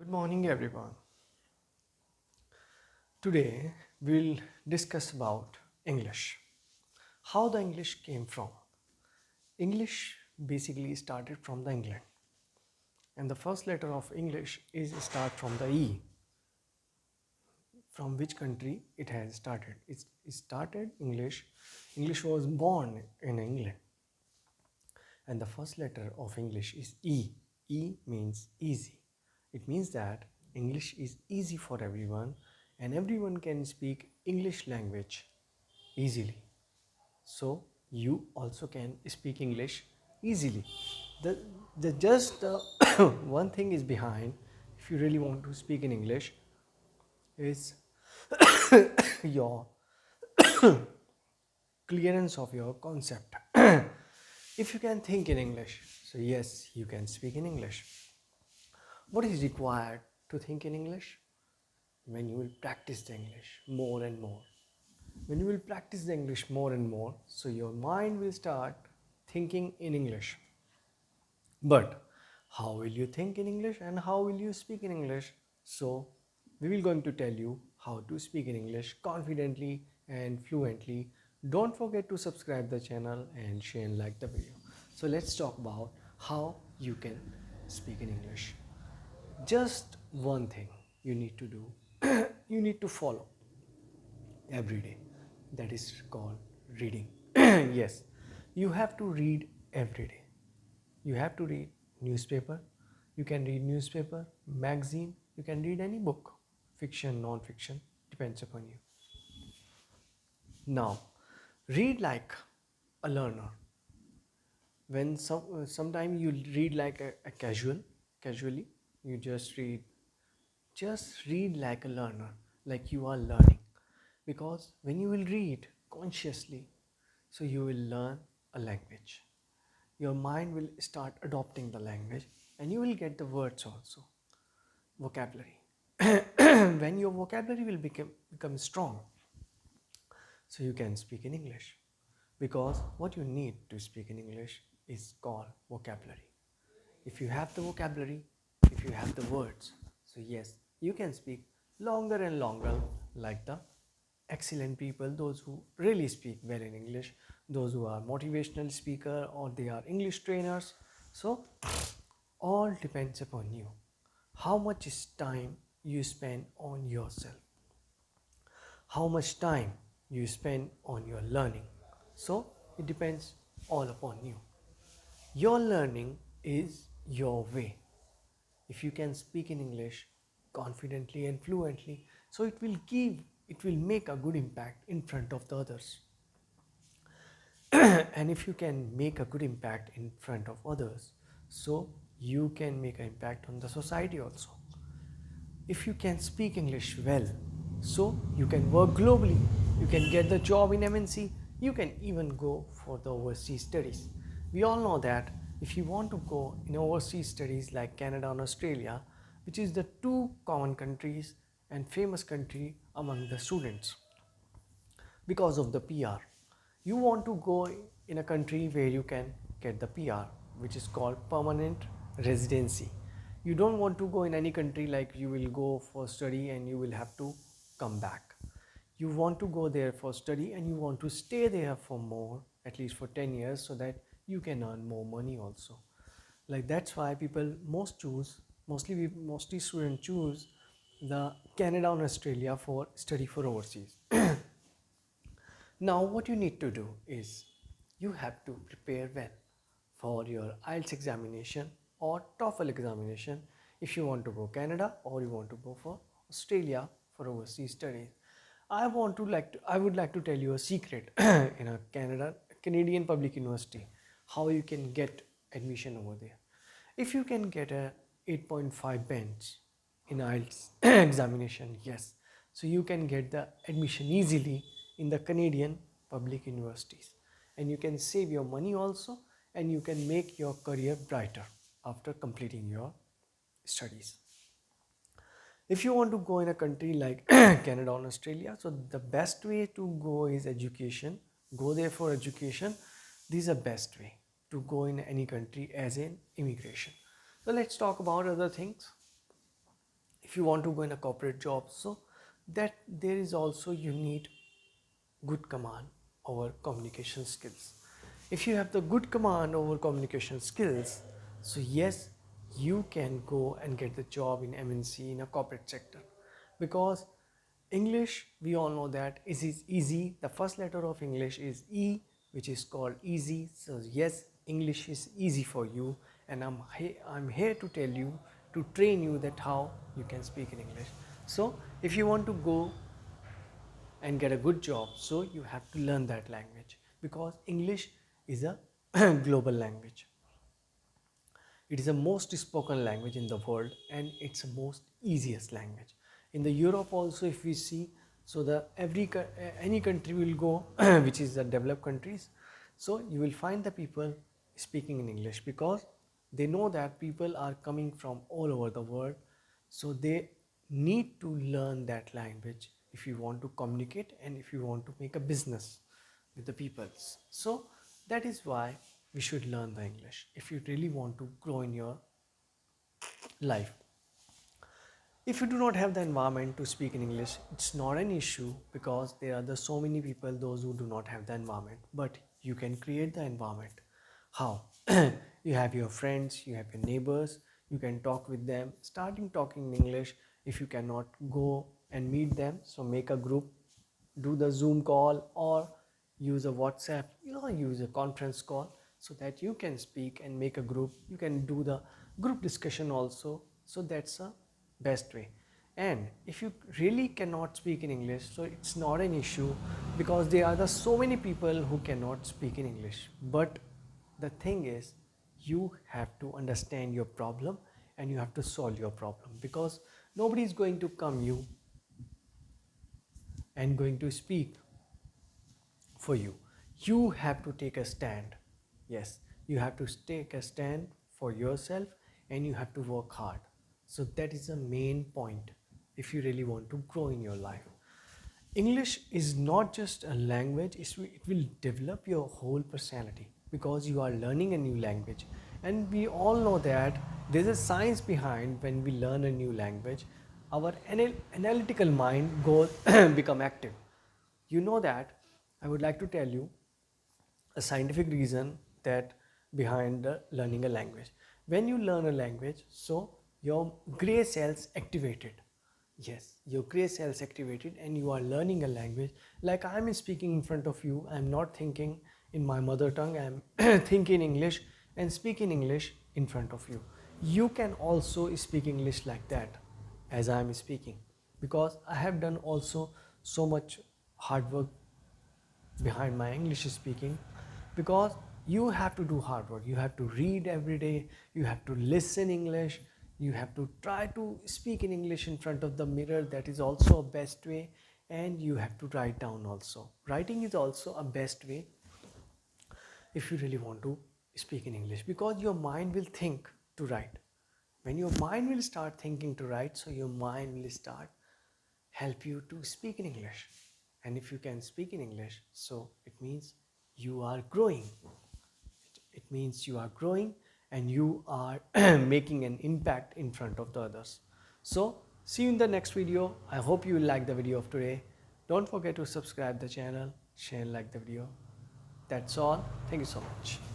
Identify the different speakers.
Speaker 1: Good morning, everyone. Today we'll discuss about English. How the English came from. English basically started from the England, and the first letter of English is start from the E. From which country it has started? It started English. English was born in England, and the first letter of English is E. E means easy. It means that English is easy for everyone and everyone can speak English language easily. So you also can speak English easily. The just one thing is behind if you really want to speak in English is your clearance of your concept. If you can think in English, so yes, you can speak in English. What is required to think in English? When you will practice the English more and more. When you will practice the English more and more, so your mind will start thinking in English. But how will you think in English and how will you speak in English? So we will going to tell you how to speak in English confidently and fluently. Don't forget to subscribe the channel and share and like the video. So let's talk about how you can speak in English. Just one thing you need to do. You need to follow every day. That is called reading. Yes, you have to read every day. You have to read newspaper. You can read newspaper, magazine. You can read any book, fiction, non-fiction, depends upon you. Now, read like a learner. When sometime you read like a casually, you just read like a learner, like you are learning. Because when you will read consciously, so you will learn a language. Your mind will start adopting the language and you will get the words also, vocabulary. When your vocabulary will become strong, so you can speak in English. Because what you need to speak in English is called vocabulary. If you have the vocabulary, if you have the words, so yes, you can speak longer and longer like the excellent people, those who really speak well in English, those who are motivational speaker or they are English trainers. So all depends upon you. How much is time you spend on yourself? How much time you spend on your learning? So it depends all upon you. Your learning is your way. If you can speak in English confidently and fluently, so it will make a good impact in front of the others. And if you can make a good impact in front of others, so you can make an impact on the society also. If you can speak English well, so you can work globally, you can get the job in MNC, you can even go for the overseas studies. We all know that if you want to go in overseas studies like Canada and Australia, which is the two common countries and famous country among the students because of the PR. You want to go in a country where you can get the PR, which is called permanent residency. You don't want to go in any country like you will go for study and you will have to come back. You want to go there for study and you want to stay there for more, at least for 10 years, so that you can earn more money also. Like that's why people mostly students choose the Canada and Australia for study for overseas. Now, what you need to do is you have to prepare well for your IELTS examination or TOEFL examination if you want to go Canada or you want to go for Australia for overseas studies. I would like to tell you a secret in a Canadian Public University how you can get admission over there. If you can get a 8.5 bands in IELTS examination, yes, so you can get the admission easily in the Canadian public universities, and you can save your money also, and you can make your career brighter after completing your studies. If you want to go in a country like Canada or Australia, so the best way to go is education. Go there for education. This is the best way to go in any country as an immigration. So let's talk about other things. if you want to go in a corporate job, so that there is also you need good command over communication skills. If you have the good command over communication skills, so yes, you can go and get the job in MNC in a corporate sector, because English, we all know that is easy. The first letter of English is E, which is called easy. So yes, English is easy for you, and I'm here to tell you, to train you that how you can speak in English. So if you want to go and get a good job, so you have to learn that language, because English is a global language. It is the most spoken language in the world, and it's the most easiest language. In the Europe also, if we see, so the any country will go which is the developed countries, so you will find the people speaking in English, because they know that people are coming from all over the world, so they need to learn that language if you want to communicate and if you want to make a business with the peoples. So that is why we should learn the English if you really want to grow in your life. If you do not have the environment to speak in English, it's not an issue, because there are so many people, those who do not have the environment, but you can create the environment. How? You have your friends, you have your neighbors, you can talk with them, starting talking in English. If you cannot go and meet them, so make a group, do the Zoom call, or use a WhatsApp, use a conference call, so that you can speak and make a group. You can do the group discussion also, so that's a best way. And if you really cannot speak in English, so it's not an issue, because there are so many people who cannot speak in English. But the thing is, you have to understand your problem and you have to solve your problem, because nobody is going to come you and going to speak for you. You have to take a stand. Yes, you have to take a stand for yourself, and you have to work hard. So that is the main point if you really want to grow in your life. English is not just a language, it will develop your whole personality, because you are learning a new language. And we all know that there's a science behind when we learn a new language, our analytical mind goes become active. You know that I would like to tell you a scientific reason that behind learning a language. When you learn a language, so your gray cells activated. Yes, your gray cells activated, and you are learning a language. Like I'm speaking in front of you, I'm not thinking in my mother tongue, I'm thinking English and speaking English in front of you. You can also speak English like that as I'm speaking, because I have done also so much hard work behind my English speaking, because you have to do hard work. You have to read every day, you have to listen English, you have to try to speak in English in front of the mirror. That is also a best way. And you have to write down also. Writing is also a best way if you really want to speak in English, because your mind will think to write. When your mind will start thinking to write, so your mind will start help you to speak in English. And if you can speak in English, so it means you are growing. It means you are growing, and you are making an impact in front of the others. So see you in the next video. I hope you like the video of today. Don't forget to subscribe the channel, share, like the video. That's all. Thank you so much.